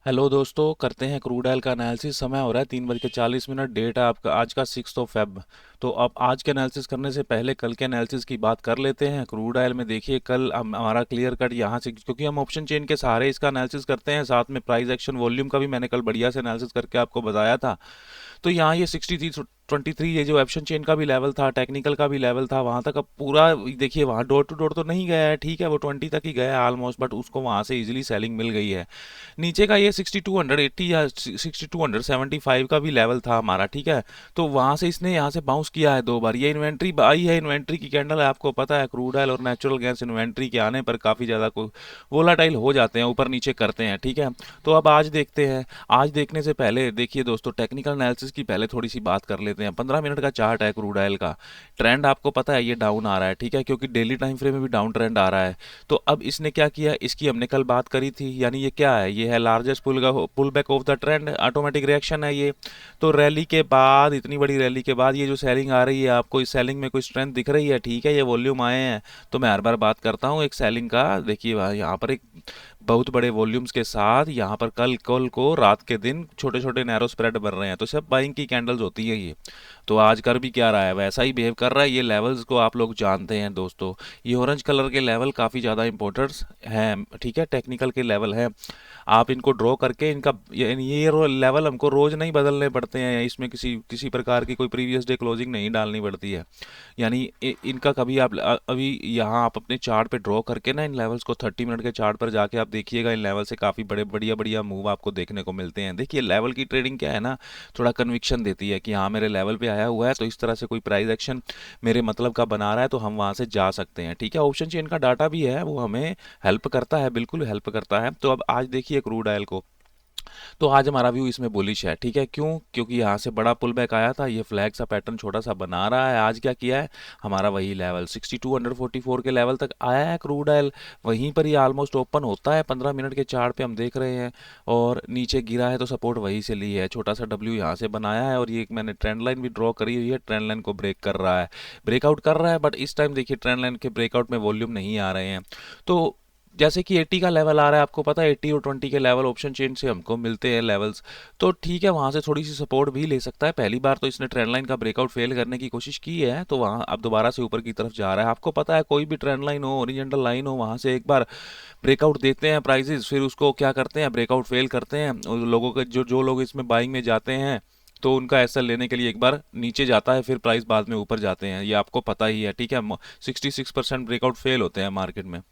Hello दोस्तों, करते हैं क्रूड ऑयल का एनालिसिस। समय हो रहा है 3:40। डेट है आपका आज का 6 फेब। तो अब आज के एनालिसिस करने से पहले कल के एनालिसिस की बात कर लेते हैं। क्रूड ऑयल में देखिए कल हमारा क्लियर कट यहाँ से, क्योंकि हम ऑप्शन चेन के सहारे इसका एनालिसिस करते हैं, साथ में प्राइस एक्शन वॉल्यूम का भी मैंने कल बढ़िया से एनालिसिस करके आपको बताया था। तो यहाँ ये 63 ये जो ऑप्शन चेन का भी लेवल था, टेक्निकल का भी लेवल था, वहाँ तक अब पूरा देखिए, वहाँ डोर टू डोर तो नहीं गया है, ठीक है, वो 20 तक ही गया है ऑलमोस्ट, बट उसको वहाँ से इजीली सेलिंग मिल गई है। नीचे का ये 6280 या 6275 का भी लेवल था हमारा, ठीक है। तो वहाँ से इसने यहाँ से बाउंस किया है 2 बार। ये इन्वेंट्री आई है, इन्वेंट्री की कैंडल है, आपको पता है क्रूड ऑयल और नेचुरल गैस इन्वेंट्री के आने पर काफ़ी ज़्यादा वोलाटाइल हो जाते हैं, ऊपर नीचे करते हैं, ठीक है। तो अब आज देखते हैं। आज देखने से पहले देखिए दोस्तों, टेक्निकल एनालिसिस की पहले थोड़ी सी बात कर लेते हैं। 15 मिनट का चार्ट है क्रूड ऑयल का। ट्रेंड आपको पता है ये डाउन आ रहा है, ठीक है, क्योंकि डेली टाइम फ्रेम में भी डाउन ट्रेंड आ रहा है। तो अब इसने क्या किया, इसकी हमने कल बात करी थी, यानी ये क्या है, ये है largest pull back of the trend, automatic reaction है ये। तो रैली के बाद, इतनी बड़ी रैली के बाद ये जो सेलिंग आ रही है, आपको इस सेलिंग में कोई स्ट्रेंथ दिख रही है, ठीक है, ये वॉल्यूम आए हैं। तो मैं हर बार बात करता हूँ एक सेलिंग का, देखिए यहाँ पर एक बहुत बड़े वॉल्यूम्स के साथ यहाँ पर कल कल को रात के दिन छोटे छोटे नैरो स्प्रेड बन रहे हैं, तो सब बाइंग की कैंडल्स होती है ये। तो आज कर भी क्या रहा है, वैसा ही बिहेव कर रहा है। ये लेवल्स को आप लोग जानते हैं दोस्तों, ये ऑरेंज कलर के लेवल काफ़ी ज़्यादा इंपॉर्टेंट हैं, ठीक है, टेक्निकल के लेवल हैं। आप इनको ड्रॉ करके इनका ये लेवल हमको रोज़ नहीं बदलने पड़ते हैं, इसमें किसी किसी प्रकार की कोई प्रीवियस डे क्लोजिंग नहीं डालनी पड़ती है। यानी इनका कभी आप अभी यहाँ आप अपने चार्ट पे ड्रॉ करके ना इन लेवल्स को 30 मिनट के चार्ट पर जाके आप देखिएगा, इन लेवल से काफ़ी बड़े बढ़िया बढ़िया मूव आपको देखने को मिलते हैं। देखिए लेवल की ट्रेडिंग क्या है ना, थोड़ा कन्विक्शन देती है कि हाँ मेरे लेवल पे आया हुआ है, तो इस तरह से कोई प्राइस एक्शन मेरे मतलब का बना रहा है, तो हम वहाँ से जा सकते हैं, ठीक है। ऑप्शन चेन का डाटा भी है, वो हमें हेल्प करता है, बिल्कुल हेल्प करता है। तो अब आज देखिए क्रूड ऑयल को, तो आज हमारा व्यू इसमें बुलिश है, ठीक है। क्यों? क्योंकि यहाँ से बड़ा पुल बैक आया था, ये फ्लैग सा पैटर्न छोटा सा बना रहा है। आज क्या किया है, हमारा वही लेवल 6244 के लेवल तक आया है क्रूड ऑयल, वहीं पर ही ऑलमोस्ट ओपन होता है। 15 मिनट के चार्ट पे हम देख रहे हैं, और नीचे गिरा है तो सपोर्ट वहीं से ली है, छोटा सा डब्ल्यू यहाँ से बनाया है, और ये मैंने ट्रेंड लाइन भी ड्रॉ करी हुई है, ट्रेंड लाइन को ब्रेक कर रहा है, ब्रेकआउट कर रहा है, बट इस टाइम देखिए ट्रेंड लाइन के ब्रेकआउट में वॉल्यूम नहीं आ रहे हैं। तो जैसे कि 80 का लेवल आ रहा है, आपको पता है 80 और 20 के लेवल ऑप्शन चेन से हमको मिलते हैं लेवल्स, तो ठीक है, वहाँ से थोड़ी सी सपोर्ट भी ले सकता है। पहली बार तो इसने ट्रेंड लाइन का ब्रेकआउट फेल करने की कोशिश की है, तो वहाँ अब दोबारा से ऊपर की तरफ जा रहा है। आपको पता है कोई भी ट्रेंड लाइन हो, ओरिजेंटल लाइन हो, वहाँ से एक बार ब्रेकआउट देते हैं प्राइजेस, फिर उसको क्या करते हैं, ब्रेकआउट फेल करते हैं, और लोगों के जो जो लोग इसमें बाइंग में जाते हैं, तो उनका एसएल लेने के लिए एक बार नीचे जाता है, फिर प्राइस बाद में ऊपर जाते हैं, ये आपको पता ही है, ठीक है। 66% ब्रेकआउट फेल होते हैं मार्केट में।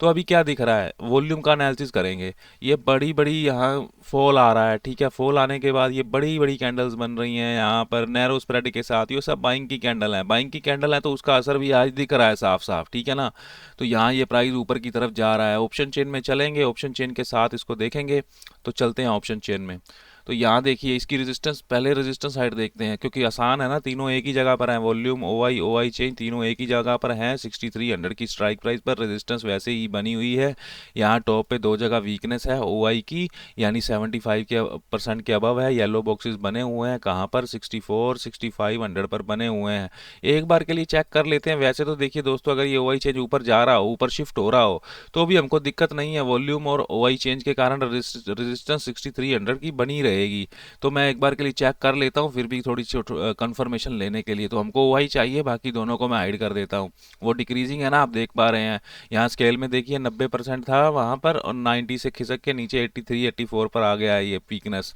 तो अभी क्या दिख रहा है, वॉल्यूम का एनालिसिस करेंगे। ये बड़ी बड़ी यहाँ फॉल आ रहा है, ठीक है, फॉल आने के बाद ये बड़ी बड़ी कैंडल्स बन रही हैं यहाँ पर नैरो स्प्रेड के साथ, ये सब बाइंग की कैंडल है, बाइंग की कैंडल है, तो उसका असर भी आज दिख रहा है साफ साफ, ठीक है ना। तो यहाँ ये प्राइस ऊपर की तरफ जा रहा है। ऑप्शन चेन में चलेंगे, ऑप्शन चेन के साथ इसको देखेंगे, तो चलते हैं ऑप्शन चेन में। तो यहाँ देखिए इसकी रेजिस्टेंस, पहले रेजिस्टेंस हाइट देखते हैं, क्योंकि आसान है ना, तीनों एक ही जगह पर हैं, वॉल्यूम ओ आई चेंज तीनों एक ही जगह पर हैं। 6300 की स्ट्राइक प्राइस पर रेजिस्टेंस वैसे ही बनी हुई है। यहाँ टॉप पे दो जगह वीकनेस है ओ आई की, यानी 75 के परसेंट के अबव है, येलो बॉक्सेस बने हुए हैं कहाँ पर, 64 6500 पर बने हुए हैं। एक बार के लिए चेक कर लेते हैं। वैसे तो देखिए दोस्तों, अगर ये ओ आई चेंज ऊपर जा रहा हो, ऊपर शिफ्ट हो रहा हो, तो भी हमको दिक्कत नहीं है, वॉल्यूम और ओ आई चेंज के कारण रेजिस्टेंस 6300 की बनी रहेगी। तो मैं एक बार के लिए चेक कर लेता हूँ, फिर भी थोड़ी सी कंफर्मेशन लेने के लिए। तो हमको ओ आई चाहिए, बाकी दोनों को मैं हाइड कर देता हूँ। वो डिक्रीजिंग है ना, आप देख पा रहे हैं, यहाँ स्केल में देखिए 90% था वहाँ पर, और 90 से खिसक के नीचे 83 84 पर आ गया है ये वीकनेस।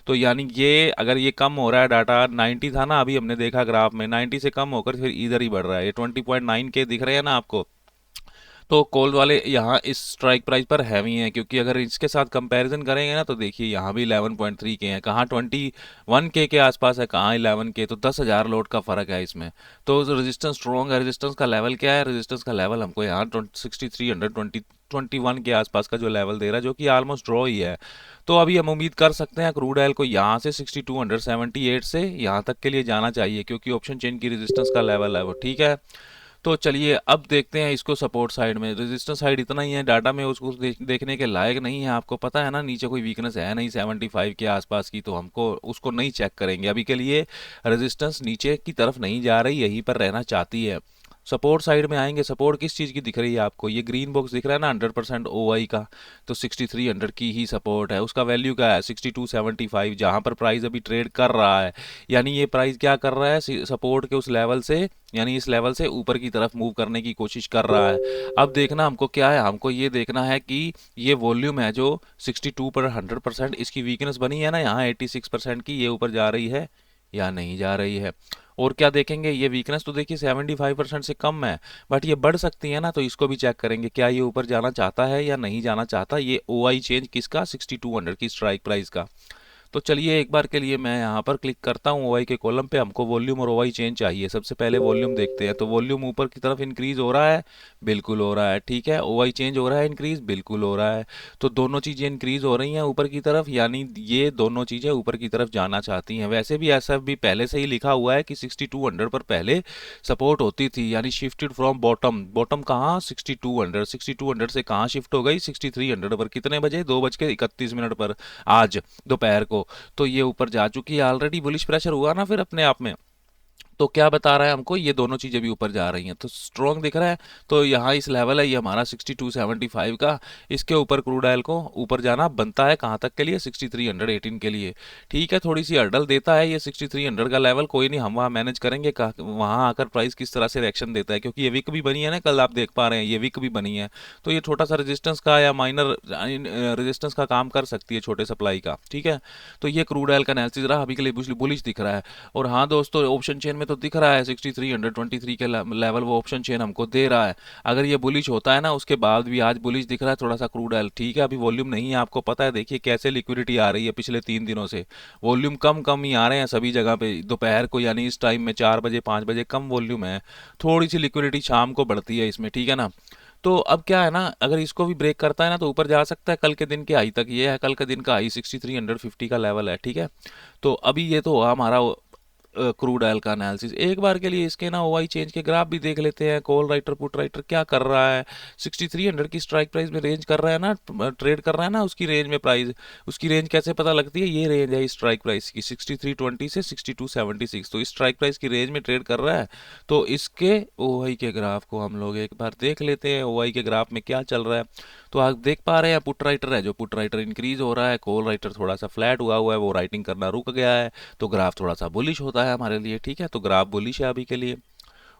तो यानी ये अगर ये कम हो रहा है, डाटा 90 था ना, अभी हमने देखा ग्राफ में 90 से कम होकर फिर इधर ही बढ़ रहा है, ये 20.9 के दिख रहे हैं ना आपको। तो कॉल वाले यहाँ इस स्ट्राइक प्राइस पर हैवी हैं, क्योंकि अगर इसके साथ कंपैरिजन करेंगे ना, तो देखिए यहाँ भी 11.3 के हैं, कहाँ 21 के आसपास है, कहाँ 11 के, तो 10,000 लोड का फ़र्क है इसमें। तो रेजिस्टेंस स्ट्रॉन्ग है। रेजिस्टेंस का लेवल क्या है, रेजिस्टेंस का लेवल हमको यहाँ 6321 के आसपास का जो लेवल दे रहा है, जो कि ऑलमोस्ट ड्रॉ ही है। तो अभी हम उम्मीद कर सकते हैं क्रूड ऑयल को यहाँ से 6278 से यहाँ तक के लिए जाना चाहिए, क्योंकि ऑप्शन चेन की रेजिस्टेंस का लेवल है वो, ठीक है। तो चलिए अब देखते हैं इसको सपोर्ट साइड में। रेजिस्टेंस साइड इतना ही है, डाटा में उसको देखने के लायक नहीं है, आपको पता है ना, नीचे कोई वीकनेस है नहीं 75 के आसपास की, तो हमको उसको नहीं चेक करेंगे अभी के लिए। रेजिस्टेंस नीचे की तरफ नहीं जा रही, यहीं पर रहना चाहती है। सपोर्ट साइड में आएंगे। सपोर्ट किस चीज़ की दिख रही है आपको? ये ग्रीन बॉक्स दिख रहा है ना 100% OI का, तो 6300 की ही सपोर्ट है। उसका वैल्यू क्या है? 6275, जहाँ पर प्राइस अभी ट्रेड कर रहा है। यानी ये प्राइस क्या कर रहा है? सपोर्ट के उस लेवल से, यानी इस लेवल से ऊपर की तरफ मूव करने की कोशिश कर रहा है। अब देखना हमको क्या है, हमको ये देखना है कि ये वॉल्यूम है जो 62 पर 100%, इसकी वीकनेस बनी है ना यहाँ 86% की, ये ऊपर जा रही है या नहीं जा रही है। और क्या देखेंगे? ये वीकनेस तो देखिए 75% से कम है, बट ये बढ़ सकती है ना, तो इसको भी चेक करेंगे क्या ये ऊपर जाना चाहता है या नहीं जाना चाहता। ये OI चेंज किसका? 6200 की स्ट्राइक प्राइस का। तो चलिए एक बार के लिए मैं यहाँ पर क्लिक करता हूँ OI के कॉलम पे। हमको वॉल्यूम और OI चेंज चाहिए। सबसे पहले वॉल्यूम देखते हैं। तो वॉल्यूम ऊपर की तरफ इंक्रीज हो रहा है, बिल्कुल हो रहा है, ठीक है। OI चेंज हो रहा है इंक्रीज, बिल्कुल हो रहा है। तो दोनों चीज़ें इंक्रीज हो रही हैं ऊपर की तरफ, यानी ये दोनों चीज़ें ऊपर की तरफ जाना चाहती हैं। वैसे भी ऐसा भी पहले से ही लिखा हुआ है कि 6200 पर पहले सपोर्ट होती थी, यानी शिफ्टेड फ्रॉम बॉटम। बॉटम कहाँ? 6200। 6200 से कहाँ शिफ्ट हो गई? 6300 पर। कितने बजे? 2:31 पर आज दोपहर को। तो ये ऊपर जा चुकी है ऑलरेडी। बुलिश प्रेशर हुआ ना फिर अपने आप में। तो क्या बता रहा है हमको? ये दोनों चीज़ें भी ऊपर जा रही हैं, तो स्ट्रॉन्ग दिख रहा है। तो यहाँ इस लेवल है ये हमारा 6275 का। इसके ऊपर क्रूड ऑयल को ऊपर जाना बनता है, कहाँ तक के लिए? 6318 के लिए। ठीक है, थोड़ी सी हर्डल देता है ये 6300 का लेवल, कोई नहीं, हम वहाँ मैनेज करेंगे। वहाँ आकर प्राइस किस तरह से रिएक्शन देता है, क्योंकि ये विक भी बनी है ना, कल आप देख पा रहे हैं ये विक भी बनी है। तो ये छोटा सा रेजिस्टेंस का या माइनर रेजिस्टेंस का काम कर सकती है, छोटे सप्लाई का, ठीक है। तो ये क्रूड ऑयल का एनालिसिस रहा, अभी के लिए बुलिश दिख रहा है। और हाँ दोस्तों, ऑप्शन चेन में तो दिख रहा है 6323 के लेवल वो ऑप्शन चेन हमको दे रहा है। अगर ये बुलिश होता है ना, उसके बाद भी आज बुलिश दिख रहा है थोड़ा सा क्रूड ऑयल, ठीक है। अभी वॉल्यूम नहीं है, आपको पता है, देखिए कैसे लिक्विडिटी आ रही है पिछले 3 दिनों से। वॉल्यूम कम कम ही आ रहे हैं सभी जगह पे दोपहर को, यानी इस टाइम में 4 बजे 5 बजे कम वॉल्यूम है। थोड़ी सी लिक्विडिटी शाम को बढ़ती है इसमें, ठीक है ना। तो अब क्या है ना, अगर इसको भी ब्रेक करता है ना तो ऊपर जा सकता है कल के दिन के हाई तक। ये है कल के दिन का हाई, 6350 का लेवल है, ठीक है। तो अभी ये तो हुआ हमारा क्रूड ऑयल का एनालिसिस। एक बार के लिए इसके ना OI चेंज के ग्राफ भी देख लेते हैं। कॉल राइटर पुट राइटर क्या कर रहा है? 6300 की स्ट्राइक प्राइस में रेंज कर रहा है ना, ट्रेड कर रहा है ना, उसकी रेंज में प्राइस। उसकी रेंज कैसे पता लगती है? ये रेंज है स्ट्राइक प्राइस की 6320 से 6276, तो इस स्ट्राइक प्राइस की रेंज में ट्रेड कर रहा है। तो इसके OI के ग्राफ को हम लोग एक बार देख लेते हैं, OI के ग्राफ में क्या चल रहा है। तो आप देख पा रहे हैं पुट राइटर है, जो पुट राइटर इंक्रीज हो रहा है, कॉल राइटर थोड़ा सा फ्लैट हुआ है, वो राइटिंग करना रुक गया है। तो ग्राफ थोड़ा सा बुलिश होता है हमारे लिए, ठीक है। तो ग्राफ बुलिश है अभी के लिए।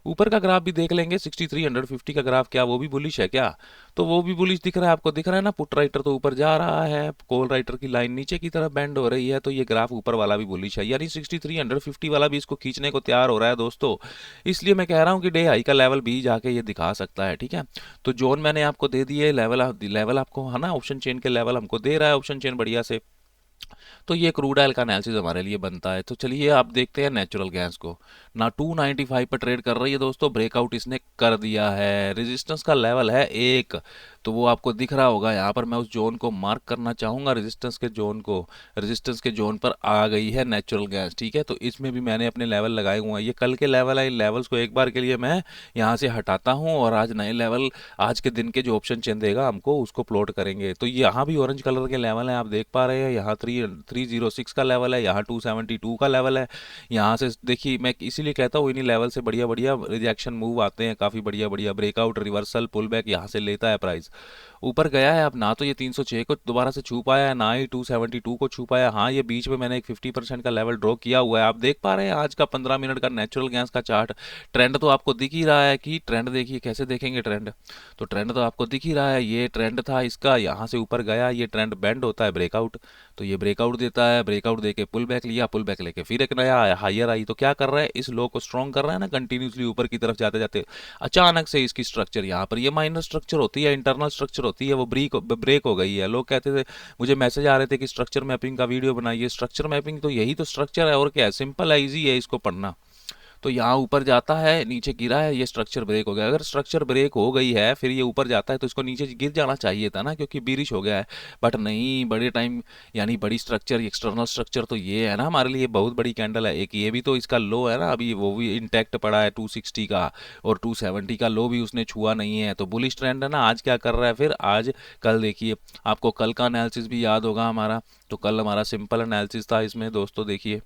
ऊपर का ग्राफ भी देख लेंगे 6350 का ग्राफ, क्या वो भी बुलिश है क्या? तो वो भी बुलिश दिख रहा है, आपको दिख रहा है ना। पुट राइटर तो ऊपर जा रहा है, कॉल राइटर की लाइन नीचे की तरफ बेंड हो रही है, तो ये ग्राफ ऊपर वाला भी बुलिश है, यानी 6350 वाला भी इसको खींचने को तैयार हो रहा है दोस्तों। इसलिए मैं कह रहा हूँ कि डे हाई का लेवल भी जाके ये दिखा सकता है, ठीक है। तो जोन मैंने आपको दे दिए, लेवल आपको है ना, ऑप्शन चेन के लेवल हमको दे रहा है ऑप्शन चेन बढ़िया से। तो ये क्रूड ऑयल का एनालिसिस हमारे लिए बनता है। तो चलिए आप देखते हैं नेचुरल गैस को ना। 295 पर ट्रेड कर रही है दोस्तों, ब्रेकआउट इसने कर दिया है। रेजिस्टेंस का लेवल है 1, तो वो आपको दिख रहा होगा यहाँ पर। मैं उस जोन को मार्क करना चाहूँगा, रेजिस्टेंस के जोन को। रेजिस्टेंस के जोन पर आ गई है नेचुरल गैस, ठीक है। तो इसमें भी मैंने अपने लेवल लगाए हुए हैं, ये कल के लेवल है। इन लेवल्स को एक बार के लिए मैं यहाँ से हटाता हूँ और आज नए लेवल, आज के दिन के जो ऑप्शन चेन देगा हमको, उसको प्लॉट करेंगे। तो यहाँ भी ऑरेंज कलर के लेवल हैं, आप देख पा रहे हैं। यहाँ 306 का लेवल है, यहाँ 272 का लेवल है। यहाँ से देखिए, मैं इसीलिए कहता हूँ इन्हीं लेवल से बढ़िया बढ़िया रिजेक्शन मूव आते हैं, काफ़ी बढ़िया बढ़िया ब्रेकआउट, रिवर्सल, पुल बैक यहाँ से लेता है प्राइस। ऊपर गया है, अब ना तो ये 306 को दोबारा से छू पाया है, ना ही 272 को छू पाया। हाँ, ये बीच में मैंने एक 50% का लेवल ड्रॉ किया हुआ है। आप देख पा रहे हैं आज का 15 मिनट का नेचुरल गैस का चार्ट। ट्रेंड तो आपको दिख ही रहा है कि ट्रेंड देखिए कैसे देखेंगे ट्रेंड। तो ट्रेंड तो आपको दिख ही रहा है, ये ट्रेंड था इसका, यहाँ से ऊपर गया, ये ट्रेंड बेंड होता है ब्रेकआउट। तो ये ब्रेकआउट देता है, ब्रेकआउट देके पुल बैक लिया, पुल बैक लेके फिर एक नया हायर आई। तो क्या कर रहा है, इस लो को स्ट्रॉन्ग कर रहा है ना, कंटिन्यूसली ऊपर की तरफ जाते जाते। अचानक से इसकी स्ट्रक्चर यहाँ पर, ये माइनर स्ट्रक्चर होती है, इंटरनल स्ट्रक्चर होती है, वो ब्रेक हो गई है। लोग कहते थे, मुझे मैसेज आ रहे थे कि स्ट्रक्चर मैपिंग का वीडियो बनाइए। स्ट्रक्चर मैपिंग तो यही तो स्ट्रक्चर है, और क्या है, सिंपल है, ईजी है इसको पढ़ना। तो यहाँ ऊपर जाता है, नीचे गिरा है, ये स्ट्रक्चर ब्रेक हो गया। अगर स्ट्रक्चर ब्रेक हो गई है फिर ये ऊपर जाता है तो इसको नीचे गिर जाना चाहिए था ना, क्योंकि बीरिश हो गया है। बट नहीं, बड़े टाइम, यानी बड़ी स्ट्रक्चर, एक्सटर्नल स्ट्रक्चर तो ये है ना हमारे लिए बहुत बड़ी कैंडल है। एक ये भी तो इसका लो है ना, अभी वो भी इंटैक्ट पड़ा है 260 का, और 270 का लो भी उसने छुआ नहीं है। तो बुलिश ट्रेंड है ना। आज क्या कर रहा है फिर, आज कल देखिए, आपको कल का एनालिसिस भी याद होगा हमारा। तो कल हमारा सिंपल एनालिसिस था इसमें दोस्तों, देखिए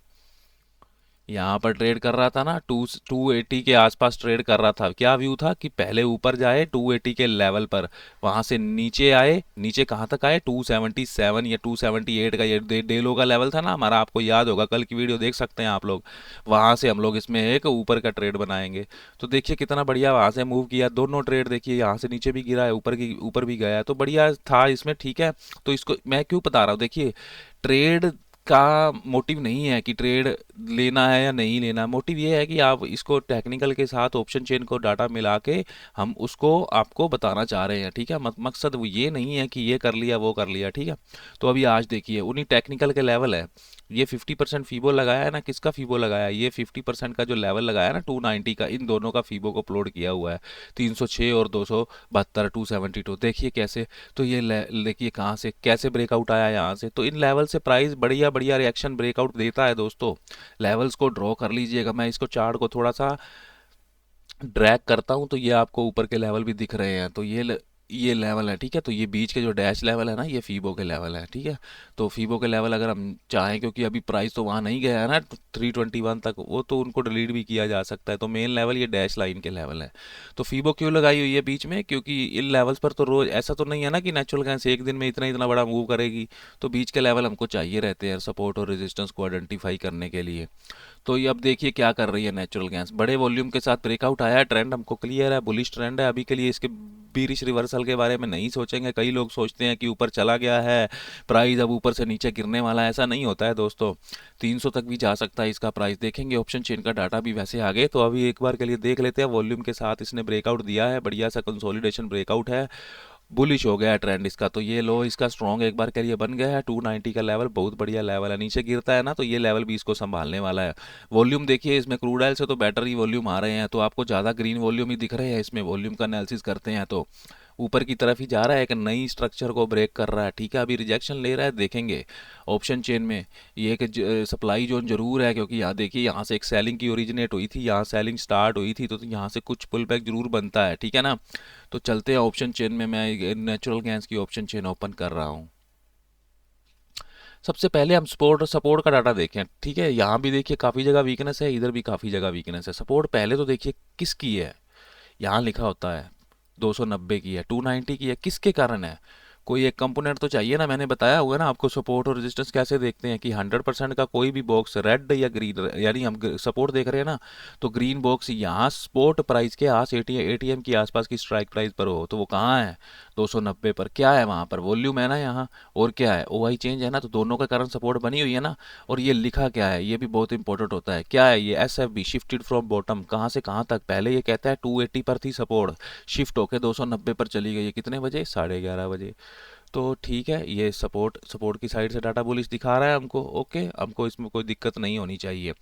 यहाँ पर ट्रेड कर रहा था ना, 280 के आसपास ट्रेड कर रहा था। क्या व्यू था कि पहले ऊपर जाए 280 के लेवल पर, वहां से नीचे आए, नीचे कहाँ तक आए 277 या 278 का ये डे लो का लेवल था ना हमारा, आपको याद होगा, कल की वीडियो देख सकते हैं आप लोग। वहां से हम लोग इसमें एक ऊपर का ट्रेड बनाएंगे। तो देखिए कितना बढ़िया वहां से मूव किया, दोनों ट्रेड देखिए, यहाँ से नीचे भी गिरा है, ऊपर भी गया है, तो बढ़िया था इसमें, ठीक है। तो इसको मैं क्यों बता रहा हूँ, देखिए ट्रेड का मोटिव नहीं है कि ट्रेड लेना है या नहीं लेना, मोटिव ये है कि आप इसको टेक्निकल के साथ ऑप्शन चेन को डाटा मिला के हम उसको आपको बताना चाह रहे हैं, ठीक है। मकसद वो ये नहीं है कि ये कर लिया वो कर लिया, ठीक है। तो अभी आज देखिए उन्हीं टेक्निकल के लेवल है, ये 50% फीबो लगाया है ना, किसका फीबो लगाया है, ये 50% का जो लेवल लगाया है ना 290 का, इन दोनों का फीबो को अपलोड किया हुआ है, 306 और 272, 272, देखिए कैसे। तो ये देखिए कहाँ से कैसे ब्रेकआउट आया यहाँ से, तो इन लेवल से प्राइस बढ़िया बढ़िया रिएक्शन ब्रेकआउट देता है दोस्तों। लेवल्स को ड्रॉ कर लीजिएगा, मैं इसको चार्ट को थोड़ा सा ड्रैग करता हूँ तो ये आपको ऊपर के लेवल भी दिख रहे हैं, तो ये लेवल है, ठीक है। तो ये बीच के जो डैश लेवल है ना, ये फीबो के लेवल है, ठीक है। तो फीबो के लेवल अगर हम चाहें, क्योंकि अभी प्राइस तो वहाँ नहीं गया है ना 321 तक, वो तो उनको डिलीट भी किया जा सकता है, तो मेन लेवल ये डैश लाइन के लेवल है। तो फीबो क्यों लगाई हुई है बीच में, क्योंकि इन लेवल्स पर तो रोज ऐसा तो नहीं है ना कि नेचुरल गैस एक दिन में इतना इतना बड़ा मूव करेगी, तो बीच के लेवल हमको चाहिए रहते हैं सपोर्ट और रेजिस्टेंस को आइडेंटिफाई करने के लिए। तो ये अब देखिए क्या कर रही है नेचुरल गैस, बड़े वॉल्यूम के साथ ब्रेकआउट आया है, ट्रेंड हमको क्लियर है, बुलिश ट्रेंड है अभी के लिए। इसके बीरिश रिवर्सल के बारे में नहीं सोचेंगे, कई लोग सोचते हैं कि ऊपर चला गया है प्राइस, अब ऊपर से नीचे गिरने वाला है, ऐसा नहीं होता है दोस्तों। 300 तक भी जा सकता है इसका प्राइस, देखेंगे ऑप्शन चेन का डाटा भी वैसे आगे। तो अभी एक बार के लिए देख लेते हैं, वॉल्यूम के साथ इसने ब्रेकआउट दिया है, बढ़िया सा कंसोलिडेशन ब्रेकआउट है, बुलिश हो गया है ट्रेंड इसका। तो ये लो इसका स्ट्रॉन्ग एक बार के लिए बन गया है, 290 का लेवल बहुत बढ़िया लेवल है, नीचे गिरता है ना तो ये लेवल भी इसको संभालने वाला है। वॉल्यूम देखिए इसमें क्रूड ऑयल से तो बेटर ही वॉल्यूम आ रहे हैं, तो आपको ज़्यादा ग्रीन वॉल्यूम ही दिख रहे हैं इसमें, वॉल्यूम का एनालिसिस करते हैं तो ऊपर की तरफ ही जा रहा है, एक नई स्ट्रक्चर को ब्रेक कर रहा है, ठीक है। अभी रिजेक्शन ले रहा है, देखेंगे ऑप्शन चेन में ये एक सप्लाई जोन जरूर है, क्योंकि यहाँ देखिए यहाँ से एक सेलिंग की ओरिजिनेट हुई थी, यहाँ सेलिंग स्टार्ट हुई थी, तो यहाँ से कुछ पुल बैक जरूर बनता है, ठीक है ना। तो चलते हैं ऑप्शन चेन में, मैं नेचुरल गैस की ऑप्शन चेन ओपन कर रहा हूँ। सबसे पहले हम सपोर्ट सपोर्ट का डाटा देखें, ठीक है। यहाँ भी देखिए काफ़ी जगह वीकनेस है, इधर भी काफ़ी जगह वीकनेस है। सपोर्ट पहले तो देखिए किसकी है, यहाँ लिखा होता है 290 की है, 290 की है, किसके कारण है, कोई एक कंपोनेंट तो चाहिए ना। मैंने बताया हुआ ना आपको सपोर्ट और रेजिस्टेंस कैसे देखते हैं कि 100% का कोई भी बॉक्स रेड या ग्रीन, यानी हम सपोर्ट देख रहे हैं ना, तो ग्रीन बॉक्स यहाँ सपोर्ट प्राइस के आस एटीएम की आसपास की स्ट्राइक प्राइस पर हो, तो वो कहाँ है 290 पर, क्या है वहाँ पर वॉल्यूम है ना यहाँ, और क्या है ओआई चेंज है ना, तो दोनों के कारण सपोर्ट बनी हुई है ना। और ये लिखा क्या है, ये भी बहुत इंपॉर्टेंट होता है, क्या है ये, S F be shifted from bottom, कहाँ से कहाँ तक, पहले ये कहता है 280 पर थी सपोर्ट, शिफ्ट होकर 290 पर चली गई है, कितने बजे, 11:30 बजे। तो ठीक है, ये सपोर्ट सपोर्ट की साइड से डाटा बुलिश दिखा रहा है हमको, ओके, हमको इसमें कोई दिक्कत नहीं होनी चाहिए।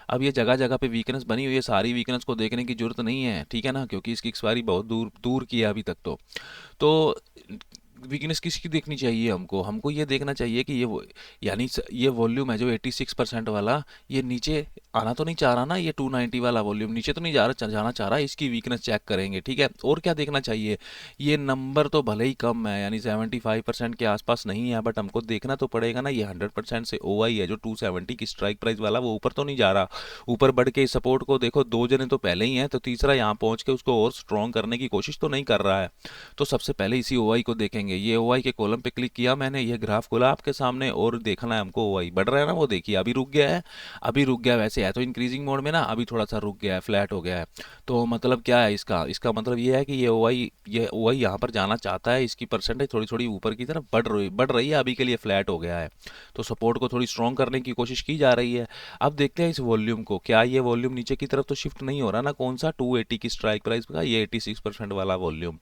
अब ये जगह जगह पे वीकनेस बनी हुई है, सारी वीकनेस को देखने की जरूरत नहीं है, ठीक है ना, क्योंकि इसकी एक्सपायरी बहुत दूर दूर की है अभी तक। तो वीकनेस किसकी देखनी चाहिए हमको, हमको ये देखना चाहिए कि यानी ये वॉल्यूम है जो 86% वाला, ये नीचे आना तो नहीं चाह रहा ना, ये 290 वाला वॉल्यूम नीचे तो नहीं जाना चाह रहा, इसकी वीकनेस चेक करेंगे, ठीक है। और क्या देखना चाहिए, ये नंबर तो भले ही कम है, यानी 75% के आसपास नहीं है, बट हमको देखना तो पड़ेगा ना, ये 100% से ओआई है जो 270 की स्ट्राइक प्राइस वाला, वो ऊपर तो नहीं जा रहा, ऊपर बढ़ के सपोर्ट को देखो, दो जने तो पहले ही हैं, तो तीसरा यहाँ पहुंच के उसको और स्ट्रॉन्ग करने की कोशिश तो नहीं कर रहा है। तो सबसे पहले इसी ओआई को देखेंगे, ये ओआई के कॉलम पे क्लिक किया मैंने, ये ग्राफ खोला आपके सामने, और देखना है हमको ओआई बढ़ रहा है ना, वो देखिए अभी रुक गया है, अभी रुक गया, वैसे है तो इंक्रीजिंग मोड में ना, अभी थोड़ा सा रुक गया है, फ्लैट हो गया है। तो मतलब क्या है इसका इसका मतलब ये है कि ये ओआई यहाँ पर जाना चाहता है, इसकी परसेंटेज थोड़ी थोड़ी ऊपर की तरफ बढ़ रही है, अभी के लिए फ्लैट हो गया है, तो सपोर्ट को थोड़ी स्ट्रॉन्ग करने की कोशिश की जा रही है। अब देखते हैं इस वॉल्यूम को, क्या ये वॉल्यूम नीचे की तरफ तो शिफ्ट नहीं हो रहा ना, कौन सा 280 की स्ट्राइक प्राइस का, ये 86% वाला वॉल्यूम,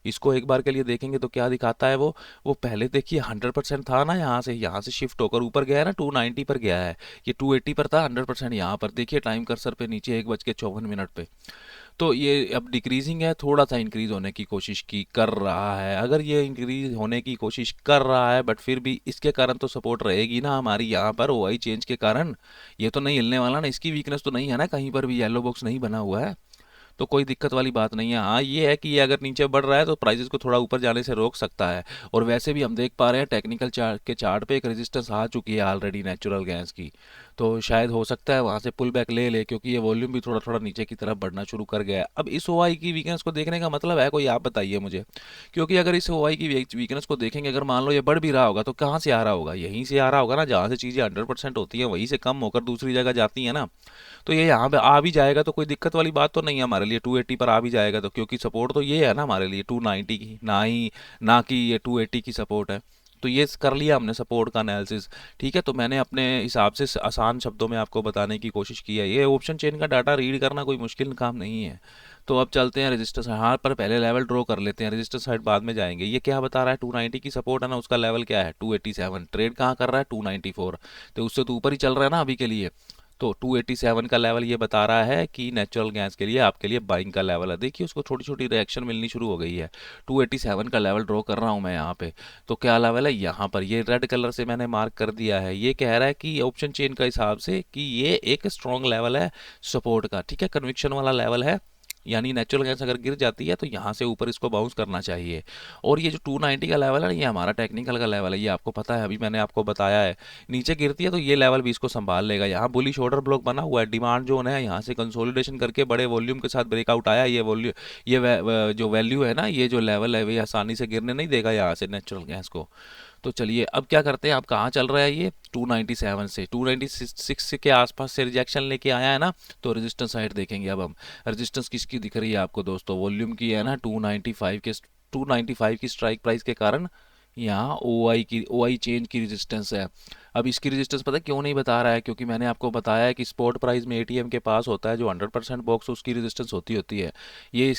इसको एक बार के लिए देखेंगे तो क्या दिखाता है वो पहले देखिए 100% था ना, यहाँ से शिफ्ट होकर ऊपर गया है ना, 290 पर गया है, ये 280 पर था 100%, यहाँ पर देखिए टाइम कर्सर पे नीचे 1:54 पे, तो ये अब डिक्रीजिंग है, थोड़ा सा इंक्रीज होने की कोशिश की कर रहा है। अगर ये इंक्रीज होने की कोशिश कर रहा है बट फिर भी इसके कारण तो सपोर्ट रहेगी ना हमारी यहाँ पर ओआई चेंज के कारण, ये तो नहीं हिलने वाला ना, इसकी वीकनेस तो नहीं है ना, कहीं पर भी येलो बॉक्स नहीं बना हुआ है, तो कोई दिक्कत वाली बात नहीं है। हाँ ये है कि ये अगर नीचे बढ़ रहा है तो प्राइसेस को थोड़ा ऊपर जाने से रोक सकता है। और वैसे भी हम देख पा रहे हैं टेक्निकल चार्ट पे एक रेजिस्टेंस आ चुकी है ऑलरेडी नेचुरल गैस की, तो शायद हो सकता है वहाँ से पुल बैक ले ले, क्योंकि ये वॉल्यूम भी थोड़ा थोड़ा नीचे की तरफ बढ़ना शुरू कर गया है। अब इस ओआई की वीकनेस को देखने का मतलब है कोई, आप बताइए मुझे। क्योंकि अगर इस ओआई की वीकनेस को देखेंगे, अगर मान लो ये बढ़ भी रहा होगा तो कहाँ से आ रहा होगा, यहीं से आ रहा होगा ना, जहाँ से चीज़ें 100% होती हैं वहीं से कम होकर दूसरी जगह जाती हैं ना। तो ये यहाँ पे आ भी जाएगा तो कोई दिक्कत वाली बात तो नहीं है हमारे लिए, 280 पर आ भी जाएगा तो, क्योंकि सपोर्ट तो ये है ना हमारे लिए 290 की, ना कि ये 280 की सपोर्ट है। तो ये कर लिया हमने सपोर्ट का एनालिसिस। ठीक है, तो मैंने अपने हिसाब से आसान शब्दों में आपको बताने की कोशिश की है। ये ऑप्शन चेन का डाटा रीड करना कोई मुश्किल काम नहीं है। तो अब चलते हैं रजिस्टर साइड, हाँ पर पहले लेवल ड्रॉ कर लेते हैं, रजिस्टर साइड बाद में जाएंगे। ये क्या बता रहा है, 290 की सपोर्ट है ना, उसका लेवल क्या है 287, ट्रेड कहाँ कर रहा है 294, तो उससे तो ऊपर ही चल रहा है ना अभी के लिए। तो 287 का लेवल ये बता रहा है कि नेचुरल गैस के लिए आपके लिए बाइंग का लेवल है। देखिए उसको छोटी छोटी रिएक्शन मिलनी शुरू हो गई है। 287 का लेवल ड्रॉ कर रहा हूँ मैं यहाँ पे। तो क्या लेवल है यहाँ पर, ये रेड कलर से मैंने मार्क कर दिया है। ये कह रहा है कि ऑप्शन चेन का हिसाब से कि ये एक स्ट्रॉन्ग लेवल है सपोर्ट का। ठीक है, कन्विक्शन वाला लेवल है, यानी नेचुरल गैस अगर गिर जाती है तो यहाँ से ऊपर इसको बाउंस करना चाहिए। और ये जो 290 का लेवल है ये हमारा टेक्निकल का लेवल है, ये आपको पता है, अभी मैंने आपको बताया है। नीचे गिरती है तो ये लेवल भी इसको संभाल लेगा। यहाँ बुलिश ऑर्डर ब्लॉक बना हुआ है, डिमांड जोन है, यहाँ से कंसोलिडेशन करके बड़े वॉल्यूम के साथ ब्रेकआउट आया। ये वॉल्यूम, ये जो वैल्यू है ना, ये जो लेवल है वे आसानी से गिरने नहीं देगा यहाँ से नेचुरल गैस को। तो चलिए अब क्या करते हैं, अब कहाँ चल रहा है ये 297 से 296 के आसपास से रिजेक्शन लेके आया है ना। तो रेजिस्टेंस साइड देखेंगे अब हम। रेजिस्टेंस किसकी दिख रही है आपको दोस्तों, वॉल्यूम की है ना, 295 की स्ट्राइक प्राइस के कारण यहाँ ओ आई चेंज की रेजिस्टेंस है। अब इसकी रेजिस्टेंस पता है क्यों नहीं बता रहा है, क्योंकि मैंने आपको बताया है कि स्पॉट प्राइस में एटीएम के पास होता है जो 100% बॉक्स, उसकी रेजिस्टेंस होती होती है। ये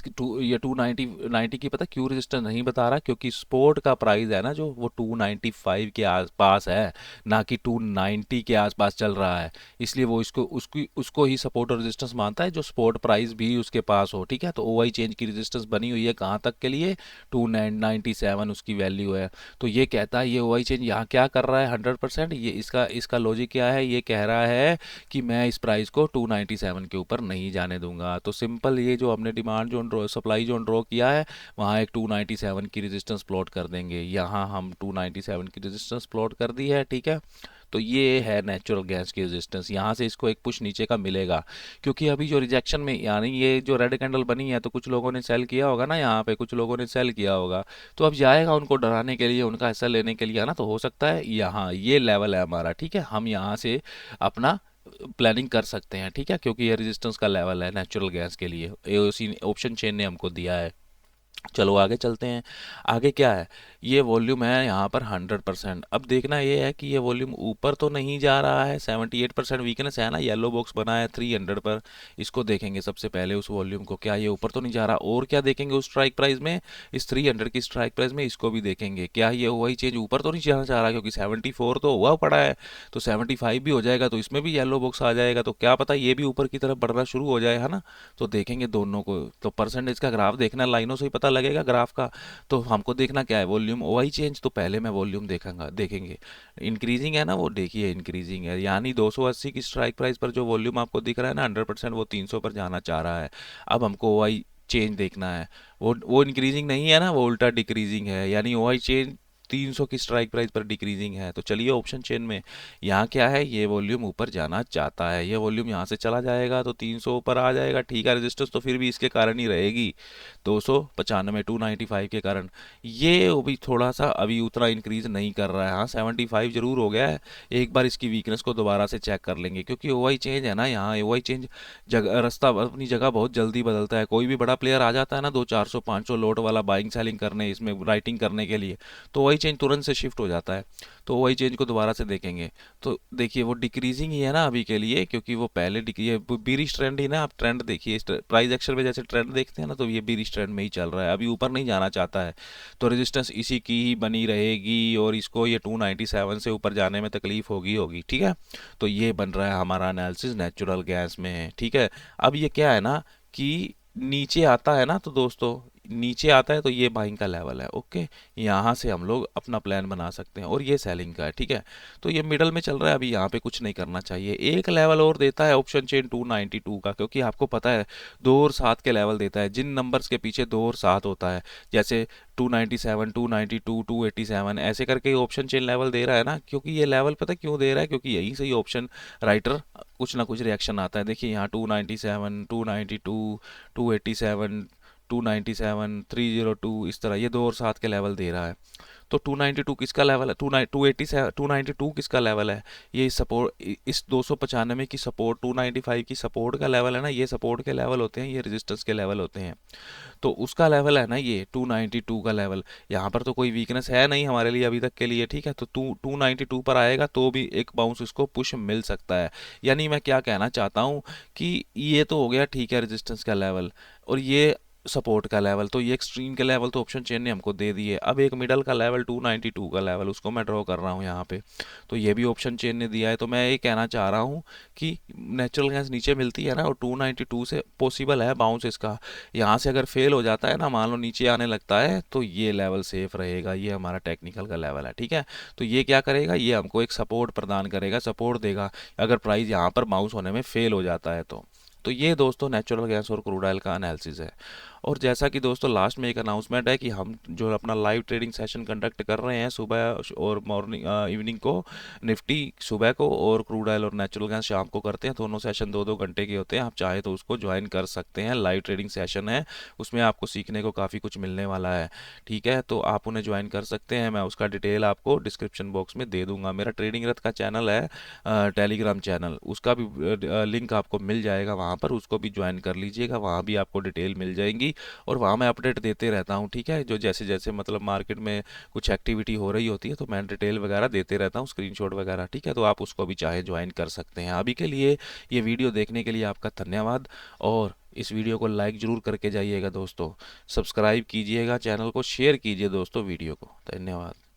290 की पता क्यों रेजिस्टेंस नहीं बता रहा, क्योंकि स्पॉट का प्राइस है ना जो, वो 295 के आसपास है, ना कि 290 के आसपास चल रहा है। इसलिए वो उसको ही सपोर्ट और रेजिस्टेंस मानता है जो स्पॉट प्राइस भी उसके पास हो। ठीक है, तो ओआई चेंज की रेजिस्टेंस बनी हुई है कहाँ तक के लिए, 297 उसकी वैल्यू है। तो ये कहता है, ये ओआई चेंज यहाँ क्या कर रहा है 100%, ये इसका लॉजिक क्या है, ये कह रहा है कि मैं इस प्राइस को 297 के ऊपर नहीं जाने दूंगा। तो सिंपल, ये जो हमने demand zone draw, supply zone draw किया है, वहाँ एक 297 की रेजिस्टेंस प्लॉट कर देंगे। यहाँ हम 297 की रेजिस्टेंस प्लॉट कर दी है। ठीक है, तो ये है नेचुरल गैस की रेजिस्टेंस। यहाँ से इसको एक पुश नीचे का मिलेगा, क्योंकि अभी जो रिजेक्शन में, यानी ये जो रेड कैंडल बनी है, तो कुछ लोगों ने सेल किया होगा ना, यहाँ पे कुछ लोगों ने सेल किया होगा, तो अब जाएगा उनको डराने के लिए, उनका हिस्सा लेने के लिए, है ना। तो हो सकता है यहाँ ये लेवल है हमारा। ठीक है, हम यहाँ से अपना प्लानिंग कर सकते हैं। ठीक है, क्योंकि ये रेजिस्टेंस का लेवल है नेचुरल गैस के लिए, ये उसी ऑप्शन चेन ने हमको दिया है। चलो आगे चलते हैं। आगे क्या है, ये वॉल्यूम है यहाँ पर 100%। अब देखना ये है कि ये वॉल्यूम ऊपर तो नहीं जा रहा है, 78% वीकनेस है ना, येलो बॉक्स बना है 300 पर। इसको देखेंगे सबसे पहले उस वॉल्यूम को, क्या ये ऊपर तो नहीं जा रहा। और क्या देखेंगे उस स्ट्राइक प्राइस में, इस 300 की स्ट्राइक प्राइस में, इसको भी देखेंगे क्या ये वही चेंज ऊपर तो नहीं जाना चाह रहा, क्योंकि 74 तो हुआ पड़ा है, तो 75 भी हो जाएगा तो इसमें भी येलो बॉक्स आ जाएगा, तो क्या पता ये भी ऊपर की तरफ बढ़ना शुरू हो जाए, है ना। तो देखेंगे दोनों को, तो परसेंटेज का ग्राफ देखना, लाइनों से ही पता लगेगा ग्राफ का। तो हमको देखना क्या है, वॉल्यूम ओआई चेंज। तो पहले मैं वॉल्यूम देखेंगे, इंक्रीजिंग है ना, वो देखिए इंक्रीजिंग है, यानी 280 की स्ट्राइक प्राइस पर जो वॉल्यूम आपको दिख रहा है ना 100%, वो 300 पर जाना चाह रहा है। अब हमको ओआई चेंज देखना है, वो इंक्रीजिंग नहीं है ना, वो उल्टा डिक्रीजिंग है, यानी ओआई चेंज 300 की स्ट्राइक प्राइस पर डिक्रीजिंग है। तो चलिए ऑप्शन चेन में, यहाँ क्या है, ये वॉल्यूम ऊपर जाना चाहता है, ये वॉल्यूम यहाँ से चला जाएगा तो 300 ऊपर आ जाएगा। ठीक है, रेजिस्टेंस तो फिर भी इसके कारण ही रहेगी 295, 295 के कारण। ये अभी थोड़ा सा अभी उतना इंक्रीज नहीं कर रहा है, हाँ 75 जरूर हो गया है। एक बार इसकी वीकनेस को दोबारा से चेक कर लेंगे, क्योंकि ओआई चेंज है ना, यहाँ ओआई चेंज जगह रास्ता अपनी जगह बहुत जल्दी बदलता है। कोई भी बड़ा प्लेयर आ जाता है ना 200, 400, 500 लोट वाला बाइंग सेलिंग करने, इसमें राइटिंग करने के लिए, तो वही चेंज तुरंत से शिफ्ट हो जाता है। तो वही चेंज को दोबारा से देखेंगे, तो देखिए वो डिक्रीजिंग ही है ना अभी के लिए, क्योंकि वो पहले ये बीरिश ट्रेंड ही ना, आप ट्रेंड देखिए प्राइस एक्शन में जैसे ट्रेंड देखते हैं ना, तो ये बीरिश ट्रेंड में ही चल रहा है, अभी ऊपर नहीं जाना चाहता है। तो रेजिस्टेंस इसी की ही बनी रहेगी, और इसको ये 297 से ऊपर जाने में तकलीफ होगी। ठीक है, तो ये बन रहा है हमारा एनालिसिस नेचुरल गैस में। ठीक है, अब ये क्या है ना कि नीचे आता है ना, तो दोस्तों नीचे आता है तो ये बाइंग का लेवल है। ओके, यहाँ से हम लोग अपना प्लान बना सकते हैं, और ये सेलिंग का है। ठीक है, तो ये मिडल में चल रहा है, अभी यहाँ पे कुछ नहीं करना चाहिए। एक लेवल और देता है ऑप्शन चेन 292 का, क्योंकि आपको पता है 2 और 7 के लेवल देता है, जिन नंबर्स के पीछे 2 और 7 होता है, जैसे 297, 292, 287 ऐसे करके ऑप्शन चेन लेवल दे रहा है ना। क्योंकि ये लेवल पता है क्यों दे रहा है, क्योंकि यहीं से ही ऑप्शन राइटर कुछ ना कुछ रिएक्शन आता है। देखिए यहाँ 297, 292, 287, 297, 302, इस तरह ये 2 और 7 के लेवल दे रहा है। तो 292 किसका लेवल है, 287, 292 किसका लेवल है, ये सपोर्ट, इस 295 की सपोर्ट, 295 की सपोर्ट का लेवल है ना, ये सपोर्ट के लेवल होते हैं, ये रेजिस्टेंस के लेवल होते हैं। तो उसका लेवल है ना ये 292 का लेवल। यहाँ पर तो कोई वीकनेस है नहीं हमारे लिए अभी तक के लिए। ठीक है, तो 292 पर आएगा तो भी एक बाउंस इसको पुश मिल सकता है। यानी मैं क्या कहना चाहता हूँ कि ये तो हो गया ठीक है रेजिस्टेंस का लेवल, और ये सपोर्ट का लेवल, तो ये एक्सट्रीम के लेवल तो ऑप्शन चेन ने हमको दे दिए। अब एक मिडल का लेवल 292 का लेवल, उसको मैं ड्रॉ कर रहा हूँ यहाँ पे। तो ये भी ऑप्शन चेन ने दिया है। तो मैं ये कहना चाह रहा हूँ कि नेचुरल गैस नीचे मिलती है ना, और 292 से पॉसिबल है बाउंस इसका। यहाँ से अगर फेल हो जाता है ना, मान लो नीचे आने लगता है, तो ये लेवल सेफ रहेगा। ये हमारा टेक्निकल का लेवल है। ठीक है, तो ये क्या करेगा, ये हमको एक सपोर्ट प्रदान करेगा, सपोर्ट देगा अगर प्राइस यहाँ पर बाउंस होने में फेल हो जाता है तो ये दोस्तों नेचुरल गैस और क्रूड ऑयल का एनालिसिस है। और जैसा कि दोस्तों लास्ट में एक अनाउंसमेंट है कि हम जो अपना लाइव ट्रेडिंग सेशन कंडक्ट कर रहे हैं सुबह और मॉर्निंग इवनिंग को, निफ्टी सुबह को और क्रूड ऑयल और नेचुरल गैस शाम को करते हैं। दोनों सेशन 2-2 घंटे के होते हैं। आप चाहे तो उसको ज्वाइन कर सकते हैं। लाइव ट्रेडिंग सेशन है, उसमें आपको सीखने को काफ़ी कुछ मिलने वाला है। ठीक है, तो आप उन्हें ज्वाइन कर सकते हैं। मैं उसका डिटेल आपको डिस्क्रिप्शन बॉक्स में दे दूंगा। मेरा ट्रेडिंग रथ का चैनल है टेलीग्राम चैनल, उसका भी लिंक आपको मिल जाएगा वहाँ पर, उसको भी ज्वाइन कर लीजिएगा। वहाँ भी आपको डिटेल मिल जाएंगी, और वहाँ मैं अपडेट देते रहता हूँ। ठीक है, जो जैसे जैसे मतलब मार्केट में कुछ एक्टिविटी हो रही होती है तो मैं डिटेल वगैरह देते रहता हूँ, स्क्रीनशॉट वगैरह। ठीक है, तो आप उसको भी चाहे ज्वाइन कर सकते हैं। अभी के लिए ये वीडियो देखने के लिए आपका धन्यवाद, और इस वीडियो को लाइक ज़रूर करके जाइएगा दोस्तों। सब्सक्राइब कीजिएगा चैनल को, शेयर कीजिए दोस्तों वीडियो को। धन्यवाद।